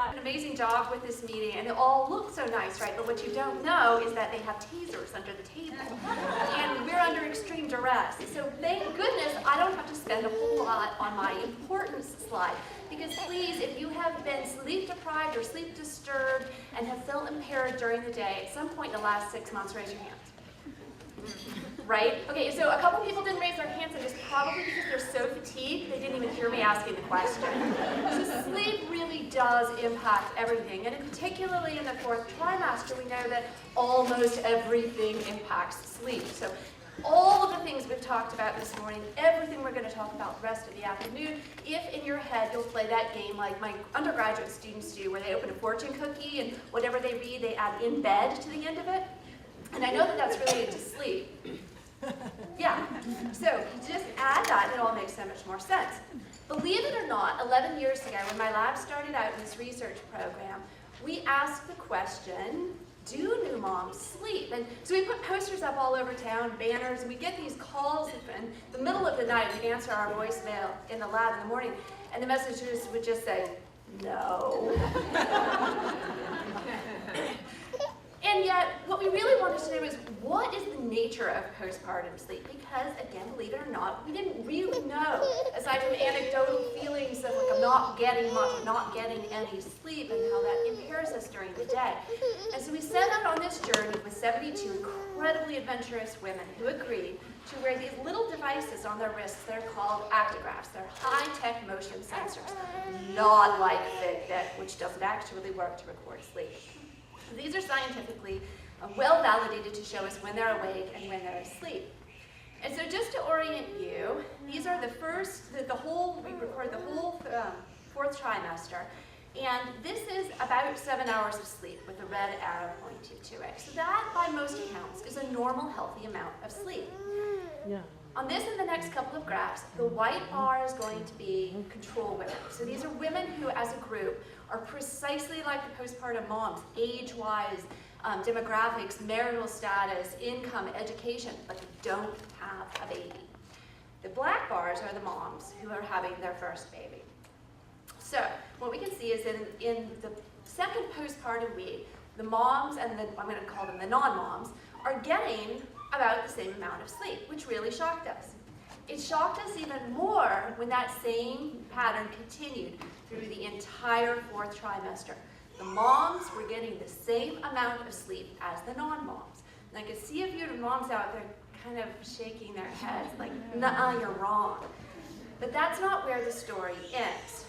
an amazing job with this meeting, and it all looks so nice, right? But what you don't know is that they have tasers under the table, and we're under extreme duress. So thank goodness I don't have to spend a whole lot on my importance slide, because please, if you have been sleep deprived or sleep disturbed and have felt impaired during the day at some point in the last 6 months, raise your hands. Right? Okay, so a couple people didn't raise their hands, and it's probably because they're so fatigued they didn't even hear me asking the question. So sleep really does impact everything, and particularly in the 4th trimester, we know that almost everything impacts sleep. So all of the things we've talked about this morning, everything we're going to talk about the rest of the afternoon, if in your head you'll play that game like my undergraduate students do, where they open a fortune cookie and whatever they read, they add "in bed" to the end of it. And I know that that's related to sleep. Yeah, so just add that and it all makes so much more sense. Believe it or not, 11 years ago when my lab started out in this research program, we asked the question, do new moms sleep? And so we put posters up all over town, banners, and we get these calls in the middle of the night. We'd answer our voicemail in the lab in the morning, and the messages would just say, no. And yet, what we really wanted to know is, what is the nature of postpartum sleep? Because, again, believe it or not, we didn't really know, aside from anecdotal feelings of, like, I'm not getting much, I'm not getting any sleep, and how that impairs us during the day. And so we set out on this journey with 72 incredibly adventurous women who agreed to wear these little devices on their wrists. They're called actigraphs. They're high-tech motion sensors, not like Fitbit, which doesn't actually work to record sleep. These are scientifically well validated to show us when they're awake and when they're asleep. And so just to orient you, these are we record the whole 4th trimester, and this is about 7 hours of sleep with the red arrow pointing to it. So that, by most accounts, is a normal, healthy amount of sleep. Yeah. On this and the next couple of graphs, the white bar is going to be control women. So these are women who, as a group, are precisely like the postpartum moms, age-wise, demographics, marital status, income, education, but don't have a baby. The black bars are the moms who are having their first baby. So what we can see is in the second postpartum week, the moms and I'm going to call them the non-moms, are getting about the same amount of sleep, which really shocked us. It shocked us even more when that same pattern continued through the entire 4th trimester. The moms were getting the same amount of sleep as the non-moms. And I could see a few of the moms out there kind of shaking their heads like, nuh-uh, you're wrong. But that's not where the story ends.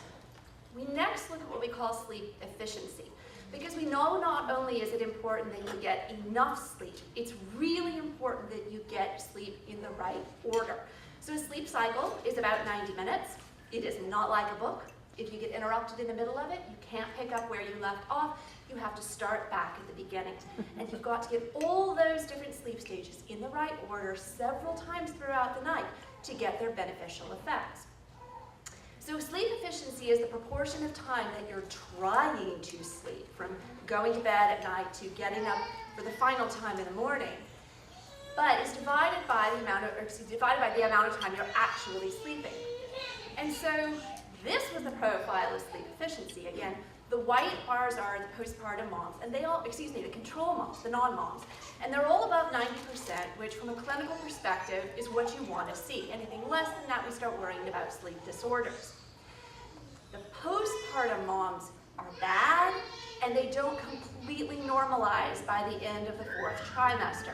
We next look at what we call sleep efficiency. Because we know not only is it important that you get enough sleep, it's really important that you get sleep in the right order. So a sleep cycle is about 90 minutes. It is not like a book. If you get interrupted in the middle of it, you can't pick up where you left off. You have to start back at the beginning. And you've got to get all those different sleep stages in the right order several times throughout the night to get their beneficial effects. So sleep efficiency is the proportion of time that you're trying to sleep, from going to bed at night to getting up for the final time in the morning. But it's divided by the amount of time you're actually sleeping. And so this was the profile of sleep efficiency. Again, the white bars are the postpartum moms, and the control moms, the non-moms. And they're all above 90%, which from a clinical perspective is what you want to see. Anything less than that, we start worrying about sleep disorders. The postpartum moms are bad, and they don't completely normalize by the end of the 4th trimester.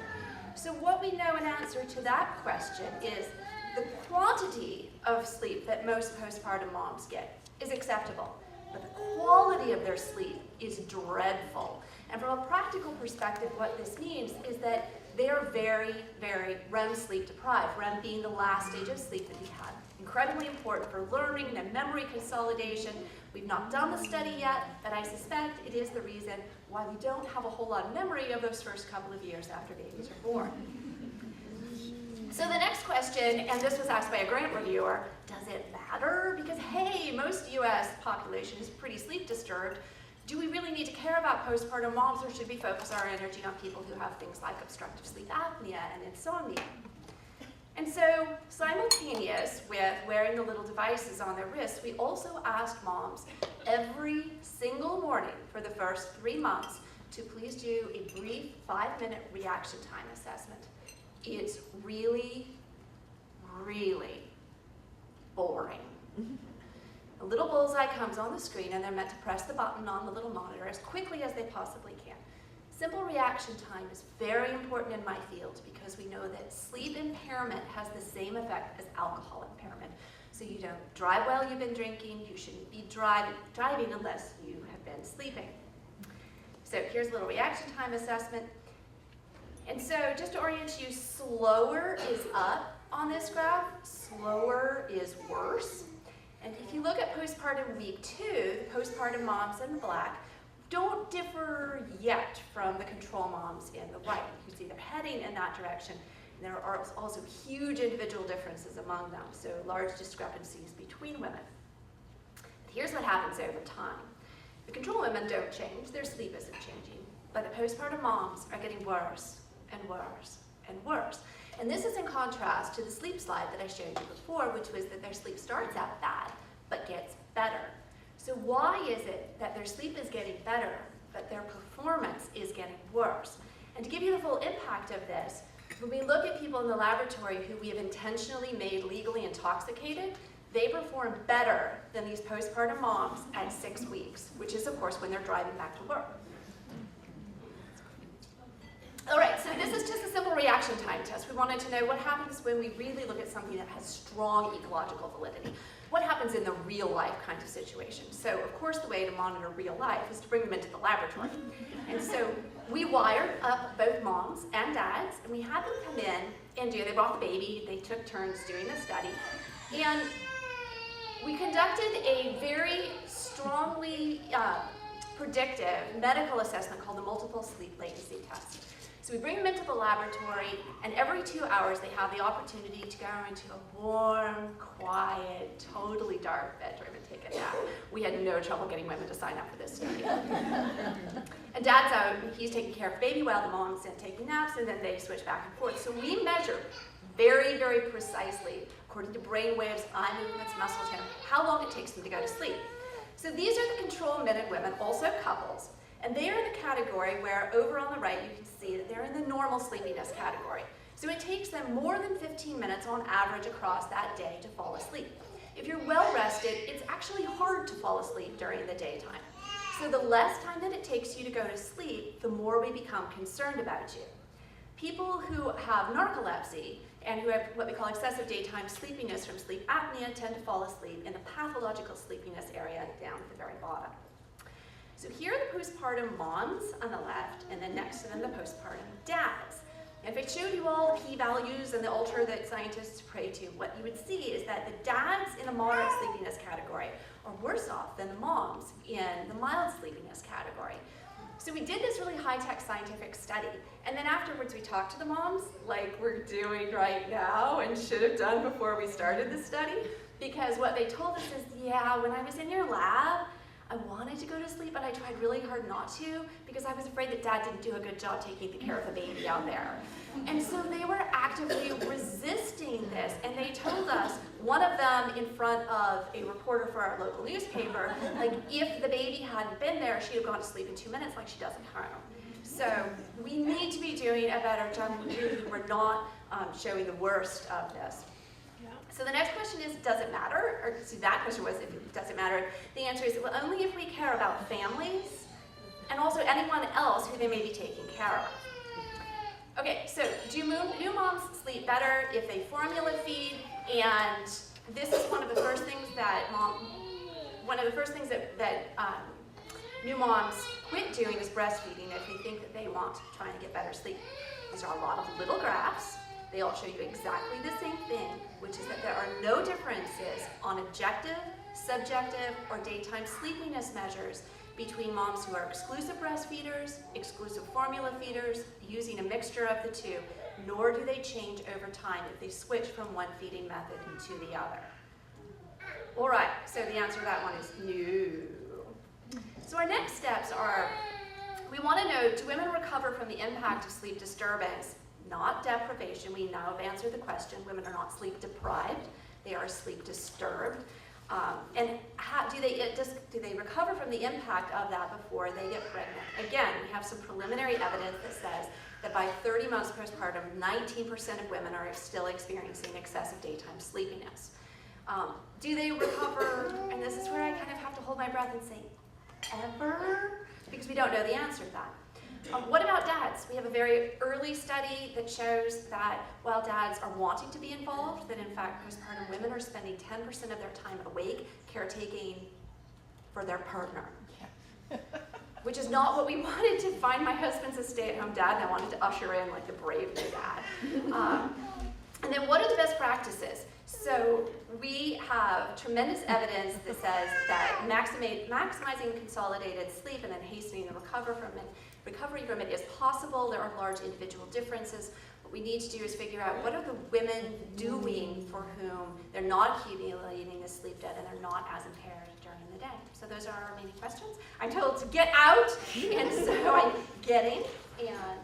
So what we know in answer to that question is the quantity of sleep that most postpartum moms get is acceptable, but the quality of their sleep is dreadful. And from a practical perspective, what this means is that they are very, very REM sleep deprived, REM being the last stage of sleep that we have. Incredibly important for learning and memory consolidation. We've not done the study yet, but I suspect it is the reason why we don't have a whole lot of memory of those first couple of years after babies are born. So the next question, and this was asked by a grant reviewer, does it matter? Because hey, most US population is pretty sleep disturbed. Do we really need to care about postpartum moms, or should we focus our energy on people who have things like obstructive sleep apnea and insomnia? And so, simultaneous with wearing the little devices on their wrists, we also asked moms, every single morning for the first 3 months to please do a brief 5-minute reaction time assessment. It's really, really boring. A little bullseye comes on the screen and they're meant to press the button on the little monitor as quickly as they possibly can. Simple reaction time is very important in my field because we know that sleep impairment has the same effect as alcohol impairment. So you don't drive while you've been drinking, you shouldn't be driving unless you have been sleeping. So here's a little reaction time assessment. And so just to orient you, slower is up on this graph, slower is worse. And if you look at postpartum week 2, the postpartum moms in the black don't differ yet from the control moms in the white. You can see they're heading in that direction. And there are also huge individual differences among them, so large discrepancies between women. But here's what happens over time. The control women don't change, their sleep isn't changing, but the postpartum moms are getting worse and worse and worse. And this is in contrast to the sleep slide that I showed you before, which was that their sleep starts out bad, but gets better. So why is it that their sleep is getting better, but their performance is getting worse? And to give you the full impact of this, when we look at people in the laboratory who we have intentionally made legally intoxicated, they perform better than these postpartum moms at 6 weeks, which is, of course, when they're driving back to work. All right, so this is just a simple reaction time test. We wanted to know what happens when we really look at something that has strong ecological validity. What happens in the real life kind of situation? So, of course, the way to monitor real life is to bring them into the laboratory. And so we wired up both moms and dads, and we had them come in and they brought the baby, they took turns doing the study, and we conducted a very strongly predictive medical assessment called the multiple sleep latency test. So we bring them into the laboratory, and every 2 hours they have the opportunity to go into a warm, quiet, totally dark bedroom and take a nap. We had no trouble getting women to sign up for this study. And Dad's out, and he's taking care of the baby while the mom's in taking naps, and then they switch back and forth. So we measure very, very precisely, according to brain waves, eye movements, muscle tone, how long it takes them to go to sleep. So these are the control men and women, also couples. And they are in the category where, over on the right, you can see that they're in the normal sleepiness category. So it takes them more than 15 minutes on average across that day to fall asleep. If you're well rested, it's actually hard to fall asleep during the daytime. So the less time that it takes you to go to sleep, the more we become concerned about you. People who have narcolepsy and who have what we call excessive daytime sleepiness from sleep apnea tend to fall asleep in the pathological sleepiness area down at the very bottom. So here are the postpartum moms on the left, and then next to them the postpartum dads. And if I showed you all the p-values and the ultra that scientists pray to, what you would see is that the dads in the moderate sleepiness category are worse off than the moms in the mild sleepiness category. So we did this really high-tech scientific study, and then afterwards we talked to the moms, like we're doing right now and should have done before we started the study, because what they told us is, yeah, when I was in your lab, I wanted to go to sleep, but I tried really hard not to because I was afraid that Dad didn't do a good job taking care of the baby out there. And so they were actively resisting this, and they told us, one of them in front of a reporter for our local newspaper, like if the baby hadn't been there, she'd have gone to sleep in 2 minutes like she does at home. So we need to be doing a better job. We're not showing the worst of this. So the next question is, does it matter? Or see, that question was, if it doesn't matter. The answer is, well, only if we care about families and also anyone else who they may be taking care of. Okay, so do new moms sleep better if they formula feed? And this is one of the first things that new moms quit doing is breastfeeding if they think that they want to try and get better sleep. These are a lot of little graphs. They all show you exactly the same thing, which is that there are no differences on objective, subjective, or daytime sleepiness measures between moms who are exclusive breastfeeders, exclusive formula feeders, using a mixture of the two, nor do they change over time if they switch from one feeding method to the other. All right, so the answer to that one is no. So our next steps are, we want to know, do women recover from the impact of sleep disturbance? Not deprivation. We now have answered the question. Women are not sleep deprived. They are sleep disturbed. And do they recover from the impact of that before they get pregnant? Again, we have some preliminary evidence that says that by 30 months postpartum, 19% of women are still experiencing excessive daytime sleepiness. Do they recover? And this is where I kind of have to hold my breath and say, ever? Because we don't know the answer to that. What about dads? We have a very early study that shows that while dads are wanting to be involved, that in fact postpartum women are spending 10% of their time awake caretaking for their partner. Yeah. Which is not what we wanted to find. My husband's a stay-at-home dad, and I wanted to usher in like the brave new dad. And then what are the best practices? So we have tremendous evidence that says that maximizing consolidated sleep and then hastening the recovery from it is possible. There are large individual differences. What we need to do is figure out what are the women doing for whom they're not accumulating the sleep debt and they're not as impaired during the day. So those are our remaining questions. I'm told to get out, and so I'm getting, and